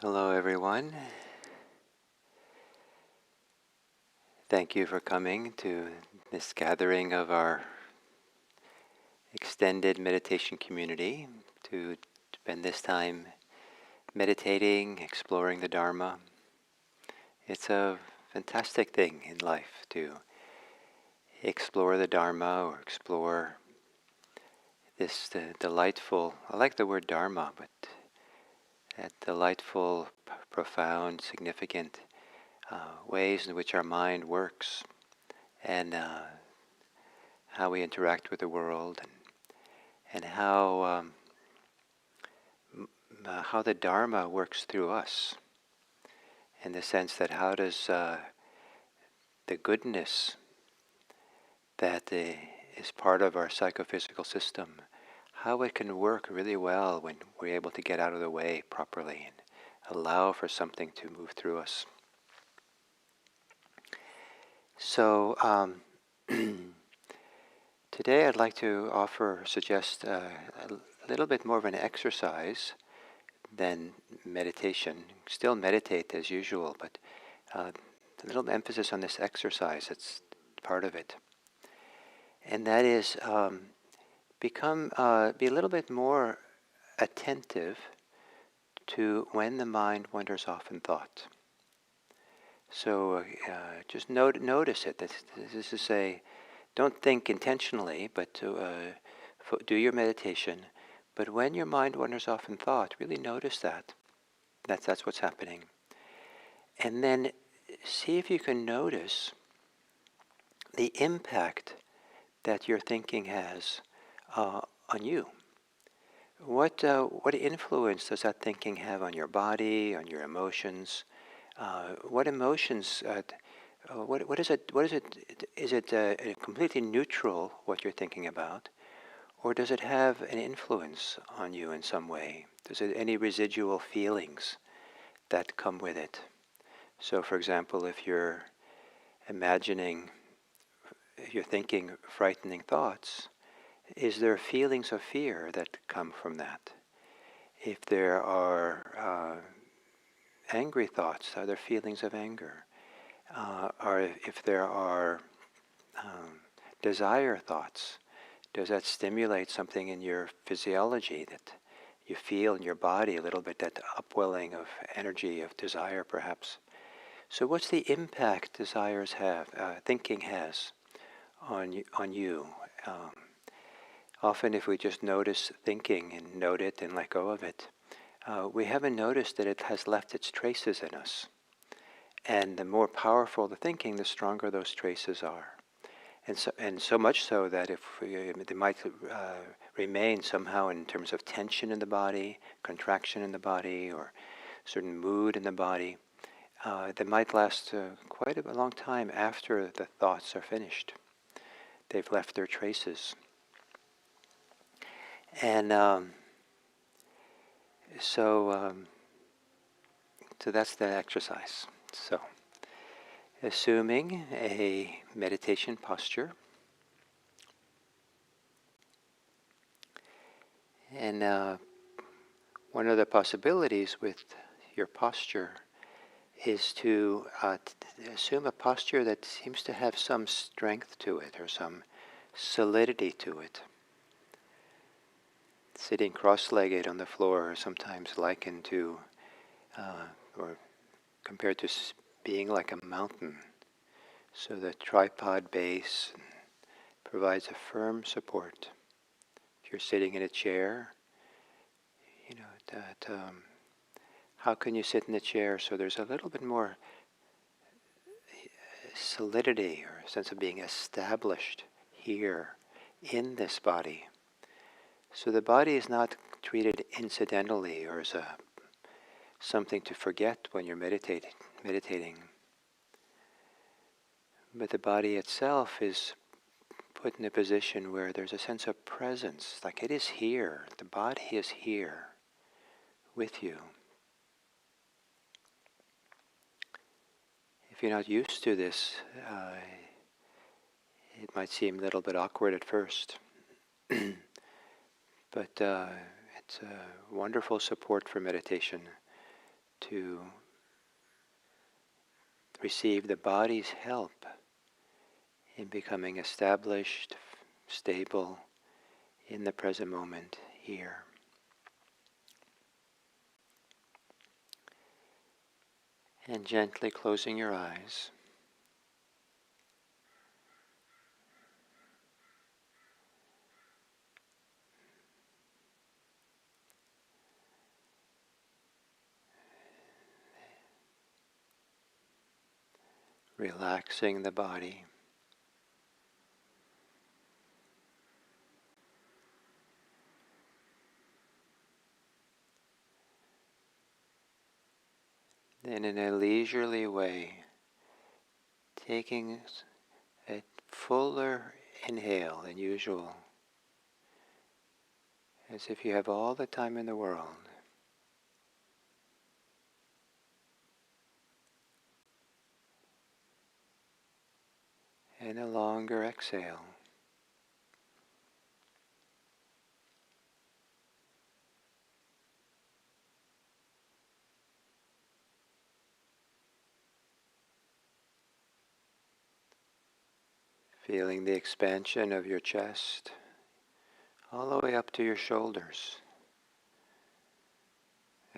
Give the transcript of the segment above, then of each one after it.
Hello, everyone. Thank you for coming to this gathering of our extended meditation community to spend this time meditating, exploring the Dharma. It's a fantastic thing in life to explore the Dharma or explore this delightful, I like the word Dharma, but that delightful, profound, significant ways in which our mind works and how we interact with the world and how the Dharma works through us, in the sense that how does the goodness that is part of our psychophysical system, how it can work really well when we're able to get out of the way properly and allow for something to move through us. So today I'd like to suggest a little bit more of an exercise than meditation. Still meditate as usual, but a little emphasis on this exercise that's part of it. And that is be a little bit more attentive to when the mind wanders off in thought. So just notice it. This is to say, don't think intentionally, but to do your meditation. But when your mind wanders off in thought, really notice that. That's what's happening. And then see if you can notice the impact that your thinking has on you. What influence does that thinking have on your body, on your emotions? What emotions? What is it? What is it? Is it completely neutral what you're thinking about, or does it have an influence on you in some way? Does it any residual feelings that come with it? So, for example, if you're thinking frightening thoughts, is there feelings of fear that come from that? If there are angry thoughts, are there feelings of anger? Or if there are desire thoughts, does that stimulate something in your physiology that you feel in your body a little bit, that upwelling of energy, of desire perhaps? So what's the impact desires have, thinking has on you? Often if we just notice thinking and note it and let go of it, we haven't noticed that it has left its traces in us. And the more powerful the thinking, the stronger those traces are. And so much so that they might remain somehow in terms of tension in the body, contraction in the body, or certain mood in the body, that might last quite a long time after the thoughts are finished. They've left their traces. And so that's the exercise. So, assuming a meditation posture, and one of the possibilities with your posture is to assume a posture that seems to have some strength to it or some solidity to it. Sitting cross-legged on the floor is sometimes likened to, or compared to being like a mountain. So the tripod base provides a firm support. If you're sitting in a chair, how can you sit in a chair so there's a little bit more solidity or a sense of being established here in this body? So the body is not treated incidentally or as something to forget when you're meditating. But the body itself is put in a position where there's a sense of presence, like it is here. The body is here with you. If you're not used to this, it might seem a little bit awkward at first. But it's a wonderful support for meditation to receive the body's help in becoming established, stable in the present moment here. And gently closing your eyes. Relaxing the body. Then in a leisurely way, taking a fuller inhale than usual, as if you have all the time in the world. And a longer exhale. Feeling the expansion of your chest all the way up to your shoulders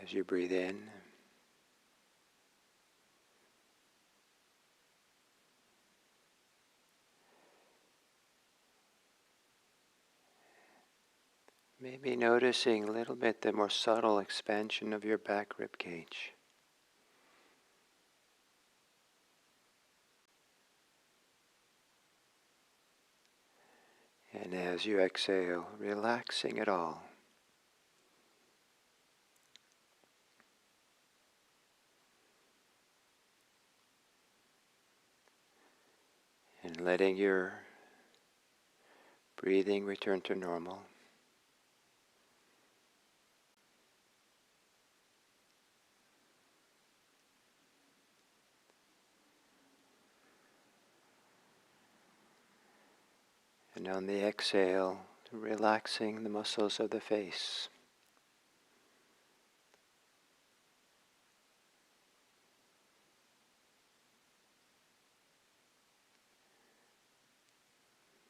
as you breathe in. Maybe noticing a little bit the more subtle expansion of your back rib cage. And as you exhale, relaxing it all. And letting your breathing return to normal. And on the exhale, relaxing the muscles of the face.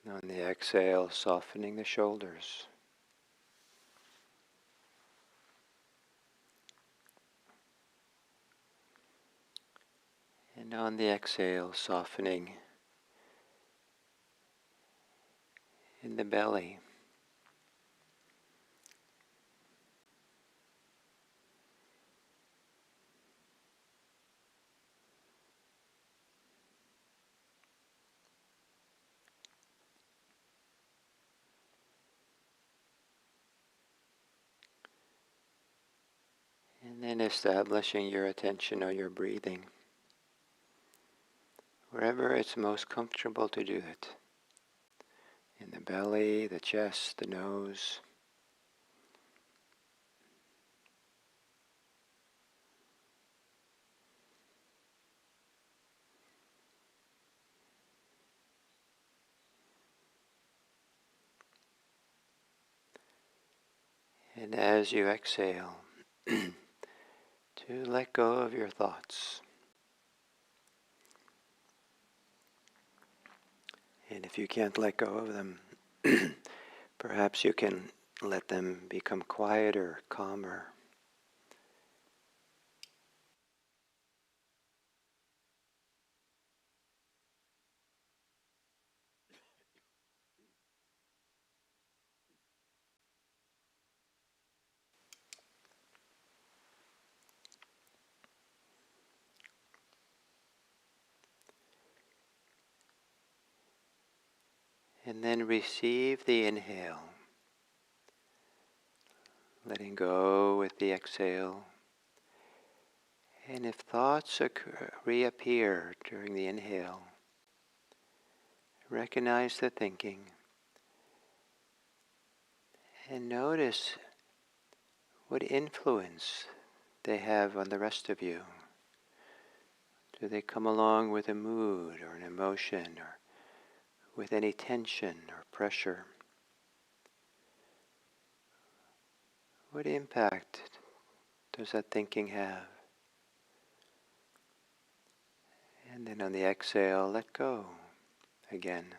And on the exhale, softening the shoulders. And on the exhale, softening in the belly. And then establishing your attention on your breathing, wherever it's most comfortable to do it. In the belly, the chest, the nose. And as you exhale, to let go of your thoughts. And if you can't let go of them, perhaps you can let them become quieter, calmer. And then receive the inhale, letting go with the exhale. And if thoughts reappear during the inhale, recognize the thinking and notice what influence they have on the rest of you. Do they come along with a mood or an emotion or with any tension or pressure? What impact does that thinking have? And then on the exhale, let go again.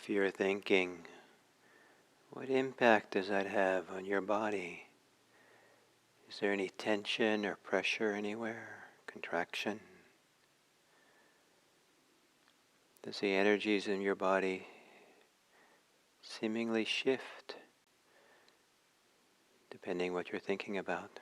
if you're thinking, what impact does that have on your body? Is there any tension or pressure anywhere? Contraction? Does the energies in your body seemingly shift depending what you're thinking about?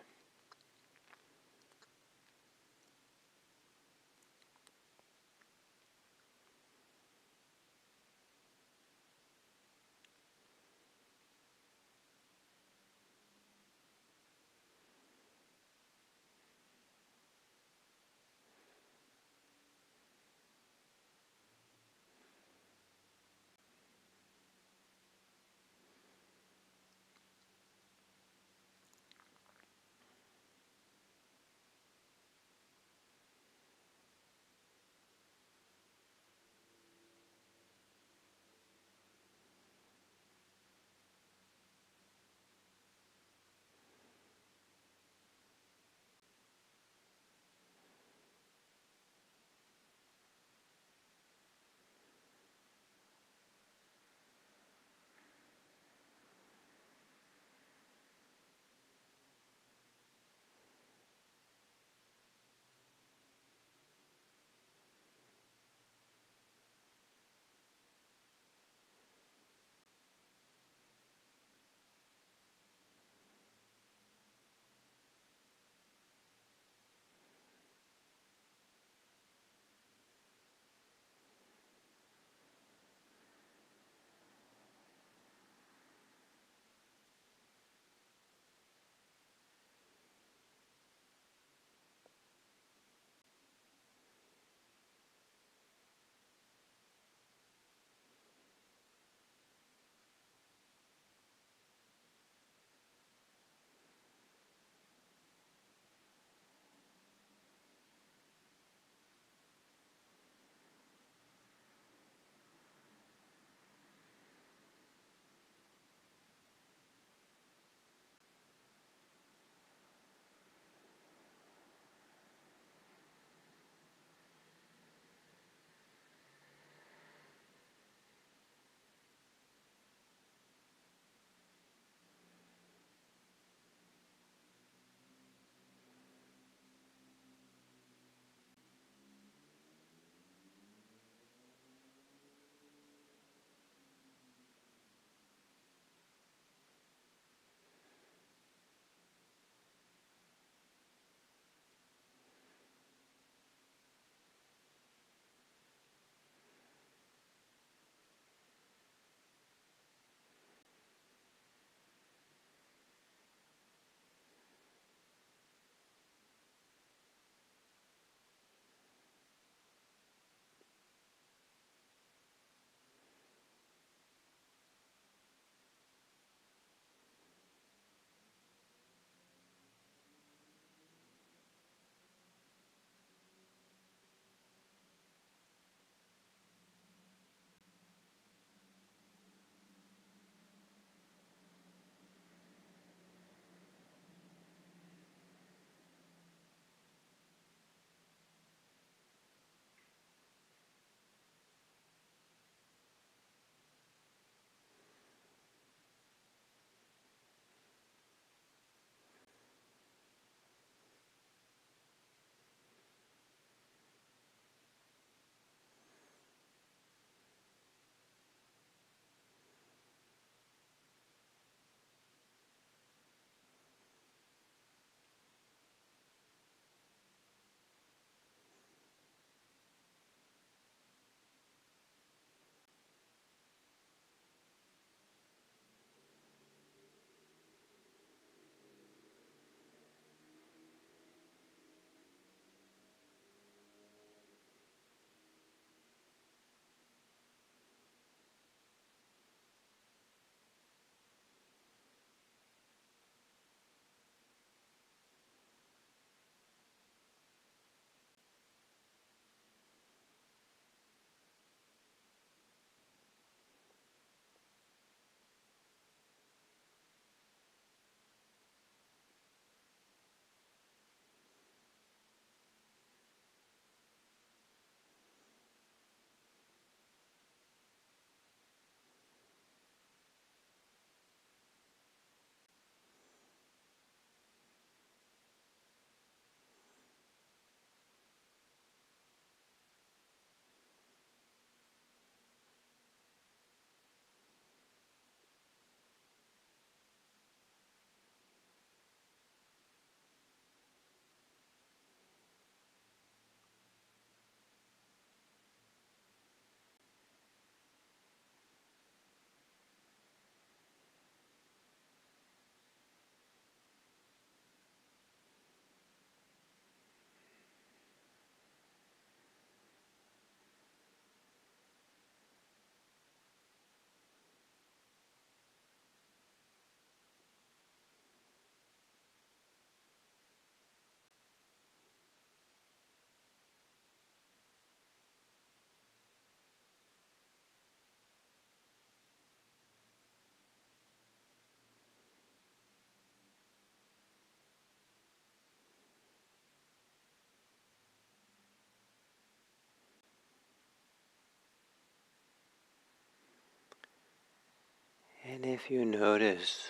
And if you notice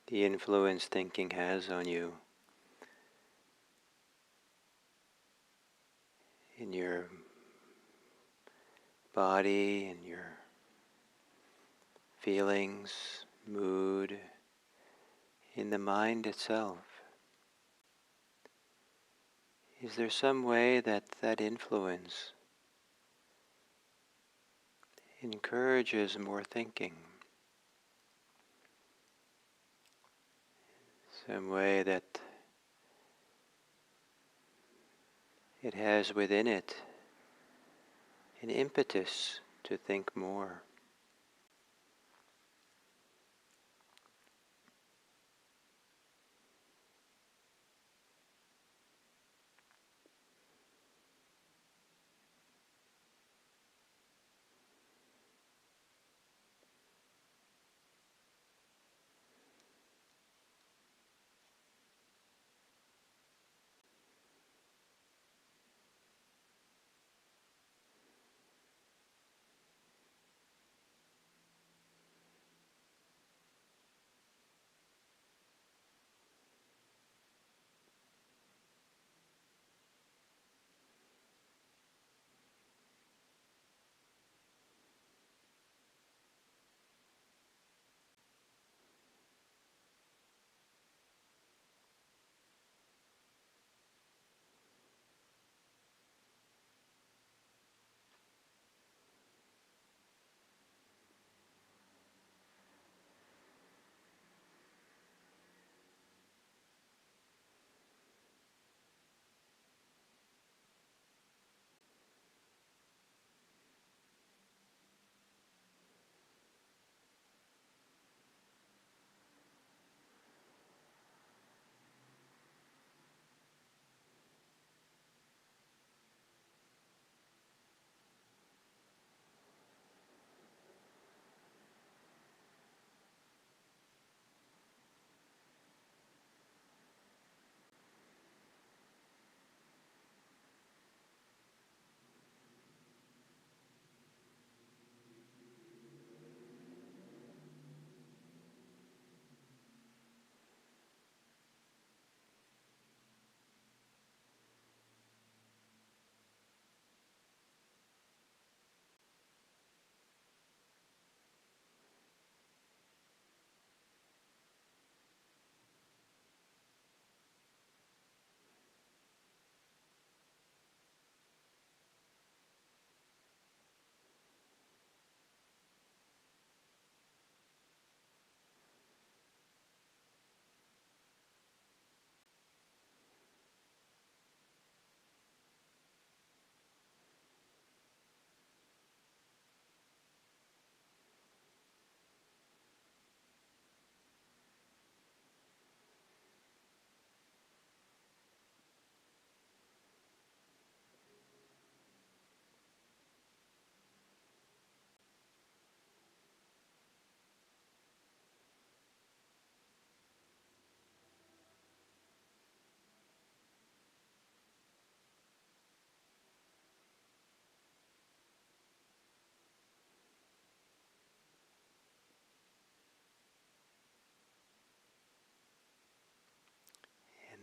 the influence thinking has on you in your body, in your feelings, mood, in the mind itself, is there some way that that influence encourages more thinking? Some way that it has within it an impetus to think more?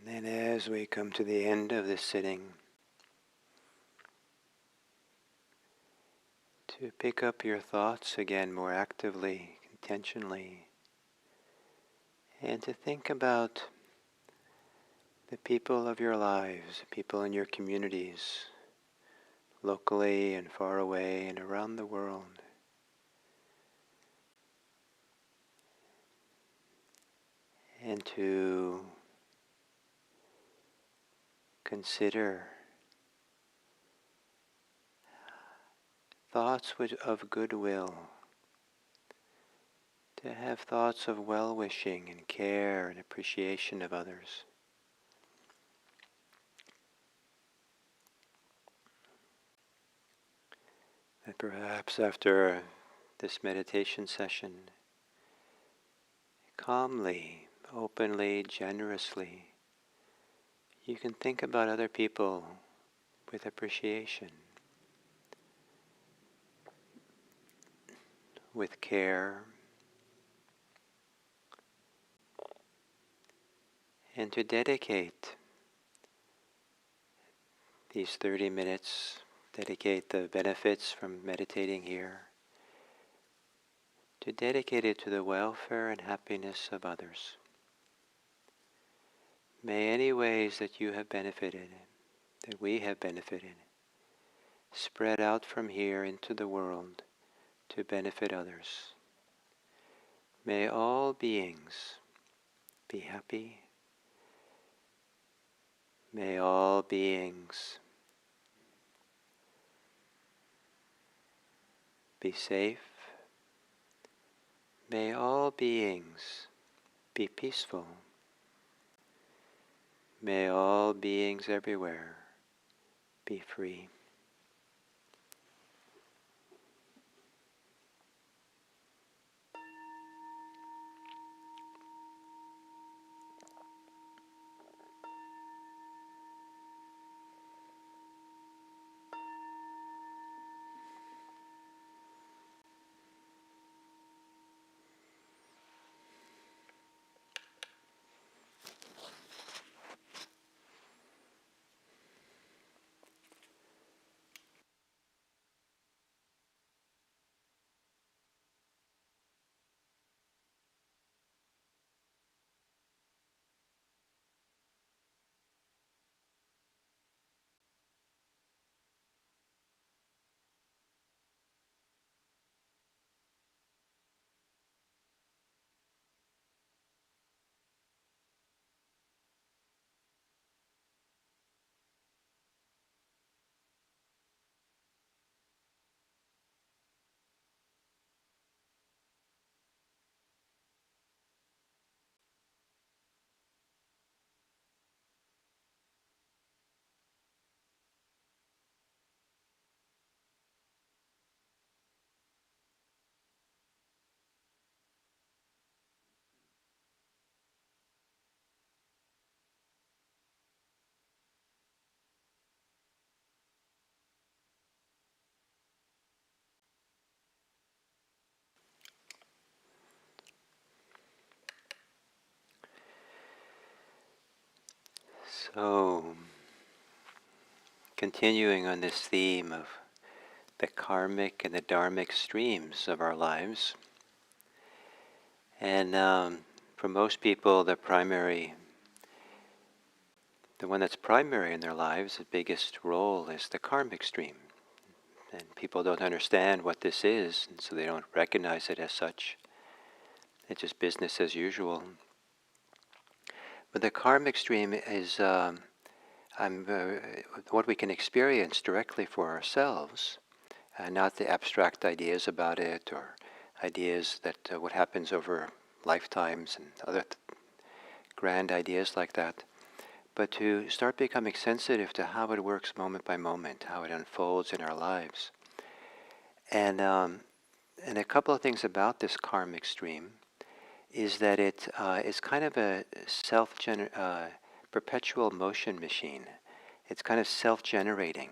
And then as we come to the end of this sitting, to pick up your thoughts again more actively, intentionally, and to think about the people of your lives, people in your communities, locally and far away and around the world. And to consider thoughts of goodwill, to have thoughts of well-wishing and care and appreciation of others. That perhaps after this meditation session, calmly, openly, generously, you can think about other people with appreciation, with care, and to dedicate these 30 minutes, dedicate the benefits from meditating here, to dedicate it to the welfare and happiness of others. May any ways that you have benefited, that we have benefited, spread out from here into the world to benefit others. May all beings be happy. May all beings be safe. May all beings be peaceful. May all beings everywhere be free. So, continuing on this theme of the karmic and the dharmic streams of our lives, and for most people, the one that's primary in their lives, the biggest role is the karmic stream. And people don't understand what this is, and so they don't recognize it as such. It's just business as usual. But the karmic stream is what we can experience directly for ourselves, not the abstract ideas about it or ideas that what happens over lifetimes and other grand ideas like that, but to start becoming sensitive to how it works moment by moment, how it unfolds in our lives. And a couple of things about this karmic stream is that it is kind of a perpetual motion machine. It's kind of self-generating.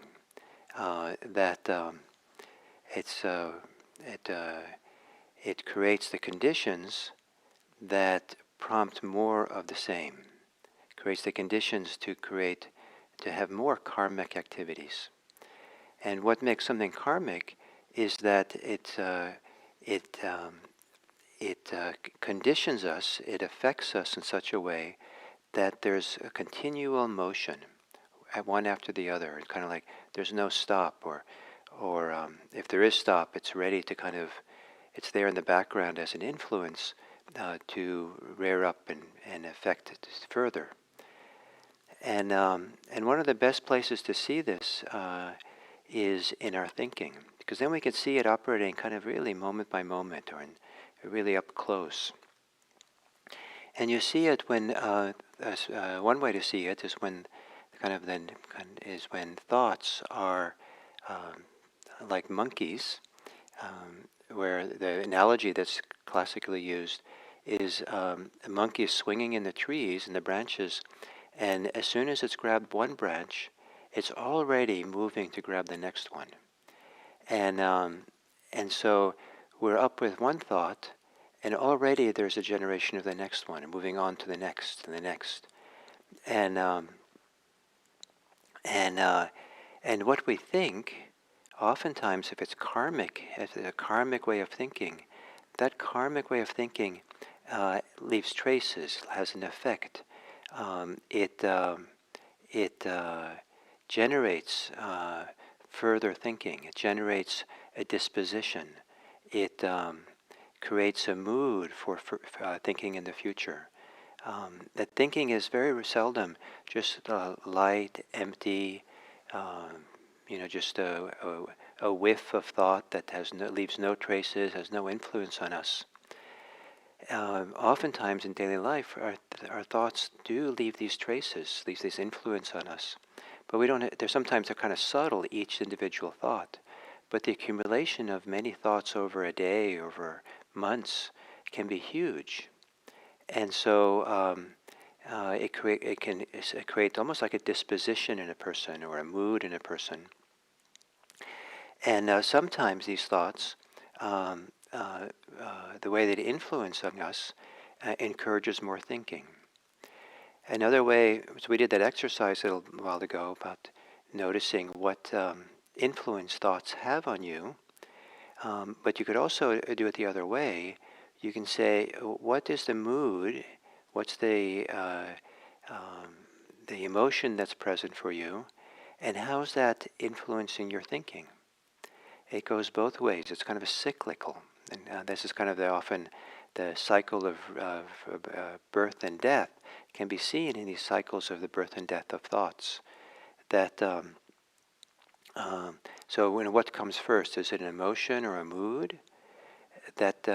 It creates the conditions that prompt more of the same. It creates the conditions to have more karmic activities. And what makes something karmic is that it conditions us, it affects us in such a way that there's a continual motion, one after the other. It's kind of like there's no stop, or if there is stop, it's ready to it's there in the background as an influence to rear up and affect it further. And one of the best places to see this is in our thinking, because then we can see it operating kind of really moment by moment, or really up close. And you see it when one way to see it is when when thoughts are like monkeys, where the analogy that's classically used is a monkey is swinging in the trees, in the branches, and as soon as it's grabbed one branch, it's already moving to grab the next one. And so we're up with one thought, and already there's a generation of the next one, and moving on to the next and the next. And and and what we think, oftentimes, if it's karmic, if it's a karmic way of thinking, that karmic way of thinking leaves traces, has an effect. It generates further thinking. It generates a disposition. It creates a mood for thinking in the future. That thinking is very seldom just light, empty, um, just a whiff of thought that leaves no traces, has no influence on us. Oftentimes in daily life, our thoughts do leave these traces, leave this influence on us. But we don't. Sometimes they're kind of subtle, each individual thought. But the accumulation of many thoughts over a day, over months, can be huge. And so it can create almost like a disposition in a person or a mood in a person. And sometimes these thoughts, the way they influence on us, encourages more thinking. Another way, so we did that exercise a little while ago about noticing what influence thoughts have on you, but you could also do it the other way. You can say, what is the mood? What's the emotion that's present for you, and how's that influencing your thinking? It goes both ways. It's kind of a cyclical, and this is kind of often the cycle of birth and death can be seen in these cycles of the birth and death of thoughts. That so what comes first? Is it an emotion or a mood that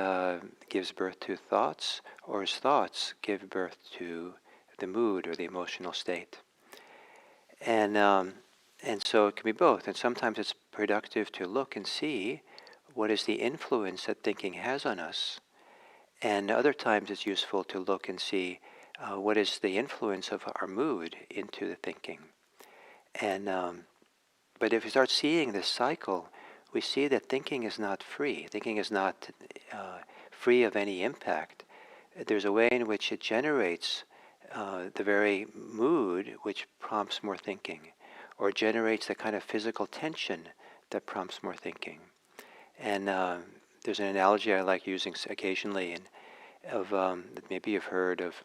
gives birth to thoughts, or as thoughts give birth to the mood or the emotional state? And so it can be both. And sometimes it's productive to look and see what is the influence that thinking has on us. And other times it's useful to look and see what is the influence of our mood into the thinking. And but if we start seeing this cycle, we see that thinking is not free. Thinking is not free of any impact. There's a way in which it generates the very mood which prompts more thinking, or generates the kind of physical tension that prompts more thinking. And there's an analogy I like using occasionally, that maybe you've heard of.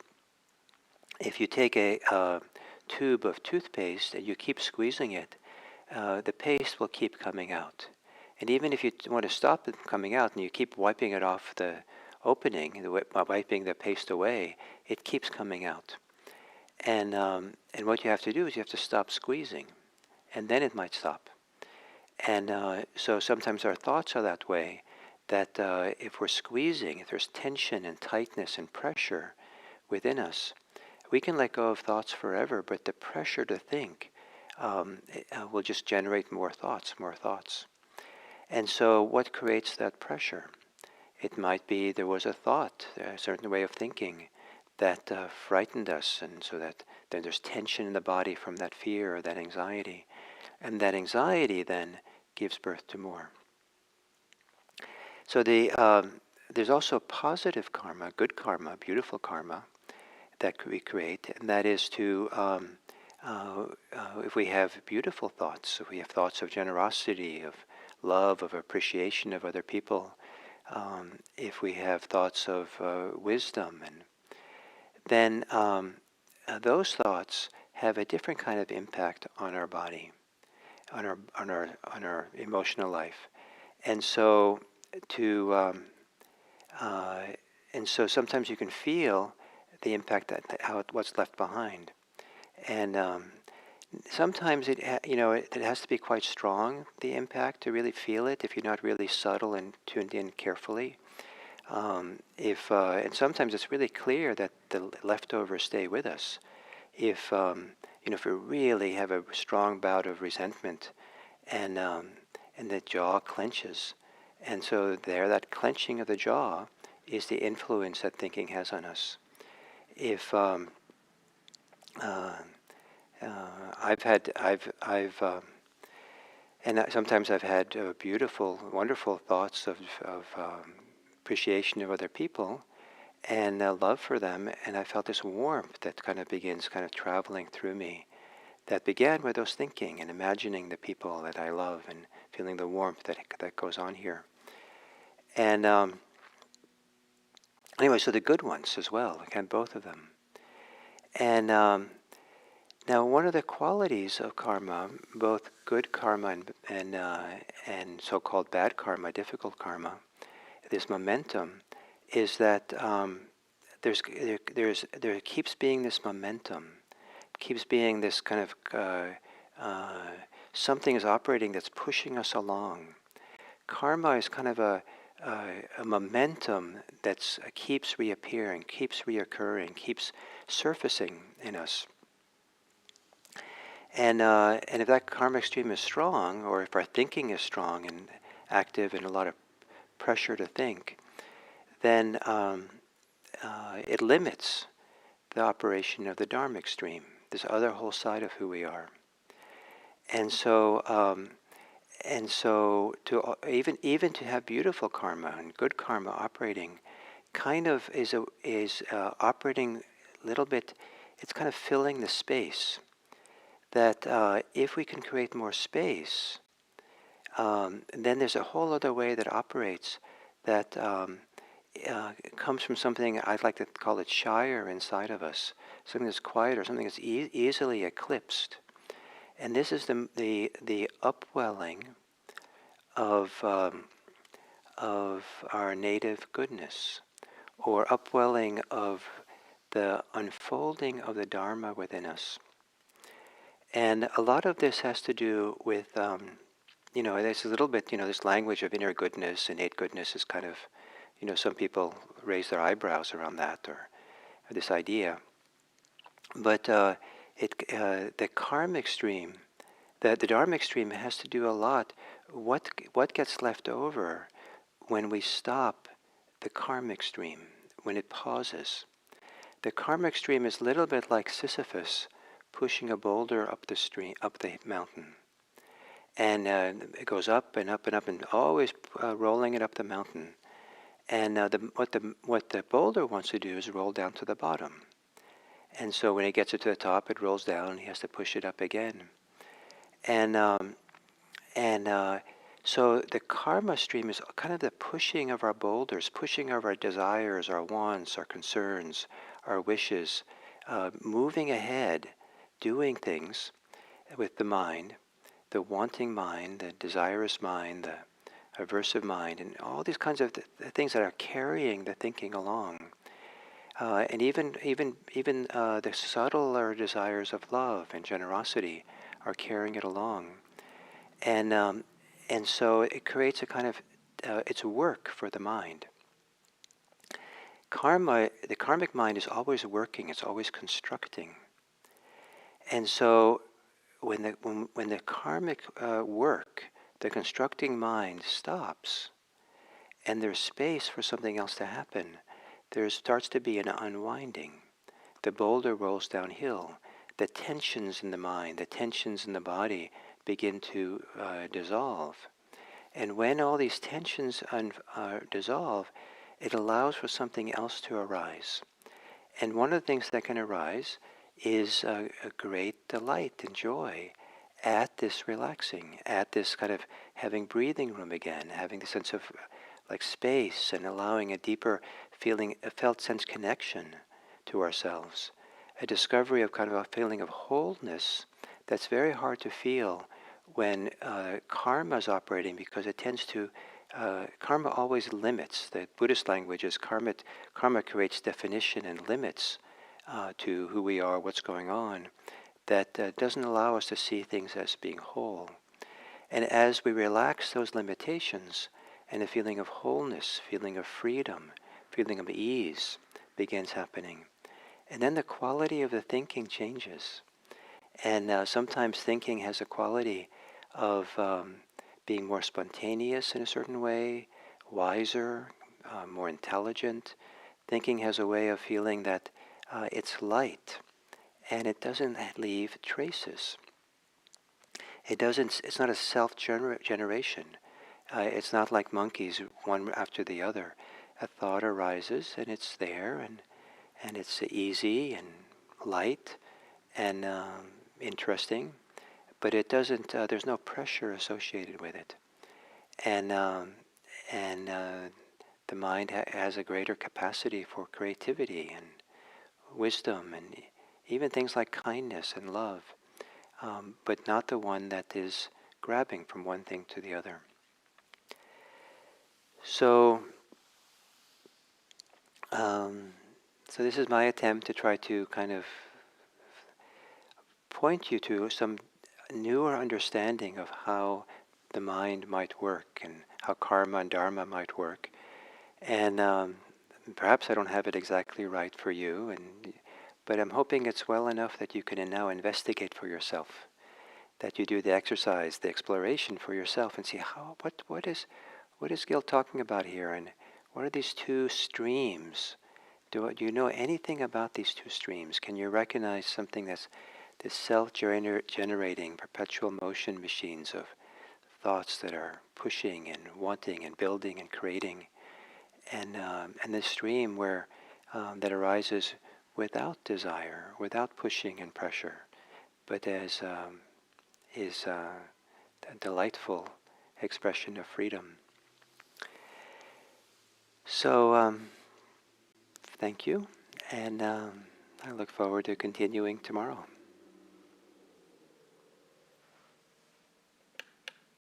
If you take a tube of toothpaste and you keep squeezing it, the paste will keep coming out. And even if you want to stop it coming out and you keep wiping it off the opening, wiping the paste away, it keeps coming out. And what you have to do is you have to stop squeezing, and then it might stop. And so sometimes our thoughts are that way, that if we're squeezing, if there's tension and tightness and pressure within us, we can let go of thoughts forever, but the pressure to think will just generate more thoughts, more thoughts. And so what creates that pressure? It might be there was a thought, a certain way of thinking that frightened us, and so that then there's tension in the body from that fear or that anxiety. And that anxiety then gives birth to more. So there's also positive karma, good karma, beautiful karma that we create, and that is to, if we have beautiful thoughts, if we have thoughts of generosity, of love, of appreciation of other people, if we have thoughts of wisdom, and then those thoughts have a different kind of impact on our body, on our emotional life, and so sometimes you can feel the impact what's left behind, and sometimes it has to be quite strong, the impact, to really feel it. If you're not really subtle and tuned in carefully, and sometimes it's really clear that the leftovers stay with us. If we really have a strong bout of resentment, and the jaw clenches, and so that clenching of the jaw is the influence that thinking has on us. If sometimes I've had beautiful, wonderful thoughts of appreciation of other people, and love for them, and I felt this warmth that kind of begins kind of traveling through me. That began with those thinking and imagining the people that I love and feeling the warmth that goes on here. And anyway, so the good ones as well, again, both of them. And now, one of the qualities of karma, both good karma and so-called bad karma, difficult karma, this momentum, is that there keeps being this momentum, keeps being this kind of something is operating that's pushing us along. Karma is kind of a momentum that keeps reappearing, keeps reoccurring, keeps surfacing in us. And if that karmic stream is strong, or if our thinking is strong and active and a lot of pressure to think, then it limits the operation of the dharmic stream, this other whole side of who we are. And so to even to have beautiful karma and good karma operating, kind of is operating a little bit. It's kind of filling the space. That if we can create more space, then there's a whole other way that operates that comes from something I'd like to call it shyer inside of us, something that's quieter, something that's easily eclipsed. And this is the upwelling of our native goodness, or upwelling of the unfolding of the Dharma within us. And a lot of this has to do with, there's a little bit, this language of inner goodness, innate goodness is kind of, some people raise their eyebrows around that or this idea. But the karmic stream, the dharmic stream has to do a lot. What gets left over when we stop the karmic stream, when it pauses? The karmic stream is a little bit like Sisyphus pushing a boulder up the mountain, and it goes up and up and up, and always rolling it up the mountain. And what the boulder wants to do is roll down to the bottom. And so when it gets it to the top, it rolls down, and he has to push it up again. And so the karma stream is kind of the pushing of our boulders, pushing of our desires, our wants, our concerns, our wishes, moving ahead, doing things with the mind, the wanting mind, the desirous mind, the aversive mind, and all these kinds of things that are carrying the thinking along. And even the subtler desires of love and generosity are carrying it along. And so it creates a kind of, it's work for the mind. The karmic mind is always working, it's always constructing. And so when the karmic work, the constructing mind stops, and there's space for something else to happen, there starts to be an unwinding. The boulder rolls downhill. The tensions in the mind, the tensions in the body begin to dissolve. And when all these tensions dissolve, it allows for something else to arise. And one of the things that can arise is a great delight and joy at this relaxing, at this kind of having breathing room again, having the sense of like space and allowing a deeper feeling, a felt sense connection to ourselves, a discovery of kind of a feeling of wholeness that's very hard to feel when karma is operating, because it tends to, karma always limits. The Buddhist language is karma creates definition and limits to who we are, what's going on, that doesn't allow us to see things as being whole. And as we relax those limitations, and a feeling of wholeness, feeling of freedom, feeling of ease begins happening. And then the quality of the thinking changes. And sometimes thinking has a quality of being more spontaneous in a certain way, wiser, more intelligent. Thinking has a way of feeling that it's light, and it doesn't leave traces. It's not a self-generation. It's not like monkeys, one after the other. a thought arises and it's there, and it's easy and light and interesting, but it doesn't. There's no pressure associated with it, and the mind has a greater capacity for creativity and wisdom and even things like kindness and love, but not the one that is grabbing from one thing to the other. So, so this is my attempt to try to kind of point you to some newer understanding of how the mind might work and how karma and dharma might work. And perhaps I don't have it exactly right for you, but I'm hoping it's well enough that you can now investigate for yourself, that you do the exercise, the exploration for yourself, and see what is Gil talking about here, and what are these two streams? Do you know anything about these two streams? Can you recognize something that's this self-generating perpetual motion machines of thoughts that are pushing and wanting and building and creating, and this stream where that arises without desire, without pushing and pressure, but as is a delightful expression of freedom. So thank you, and I look forward to continuing tomorrow.